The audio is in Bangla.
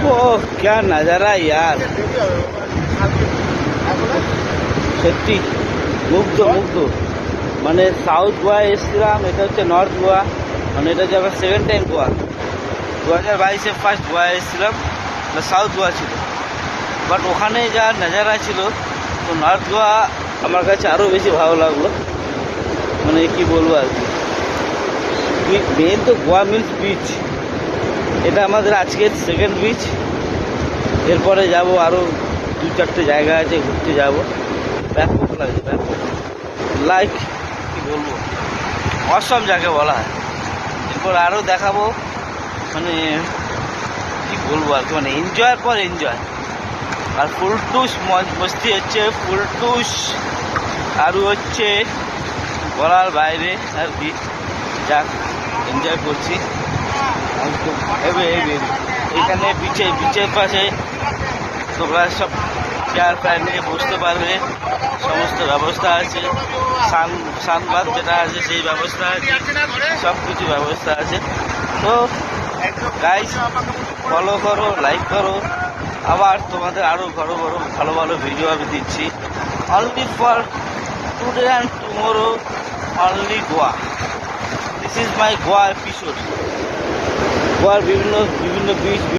ओह क्या नज़ारा यार, সত্যি মুগ্ধ মুগ্ধ। মানে সাউথ গোয়ায় এসেছিলাম, এটা হচ্ছে নর্থ গোয়া, মানে এটা হচ্ছে আমার সেকেন্ড টাইম গোয়া। 2022-এ ফার্স্ট গোয়া এসেছিলাম, সাউথ গোয়া ছিল, বাট ওখানে যা নজারা ছিল, তো নর্থ গোয়া আমার কাছে আরও বেশি ভালো লাগলো। মানে কি বলবো আর কি, মেন তো গোয়া মিলস বিচ, এটা আমাদের আজকের সেকেন্ড বিচ। এরপরে যাব আরও 2-4টে জায়গা আছে, ঘুরতে যাব। ব্যাপক লাগে, ব্যাপক লাইক কি বলবো, অসম যাকে বলা হয়। এরপর আরও দেখাবো, মানে কি বলবো আর কি, মানে এনজয়ের পর এনজয়। আর ফুলটুস মস্তি হচ্ছে, ফুলটুস আরও হচ্ছে বলার বাইরে আর কি। যাক, এনজয় করছি এখানে। বিচের পাশে তোমরা সব চেয়ার ফেয়ার নিয়ে বসতে পারবে, সমস্ত ব্যবস্থা আছে। সানবাদ যেটা আছে সেই ব্যবস্থা আছে, সব কিছু ব্যবস্থা আছে। তো গাইস, ফলো করো, লাইক করো, আবার তোমাদের আরও ভালো ভালো ভিডিও আমি দিচ্ছি। Only for today and tomorrow, only Goa. This is my Goa episode. গোয়ার বিভিন্ন বিচ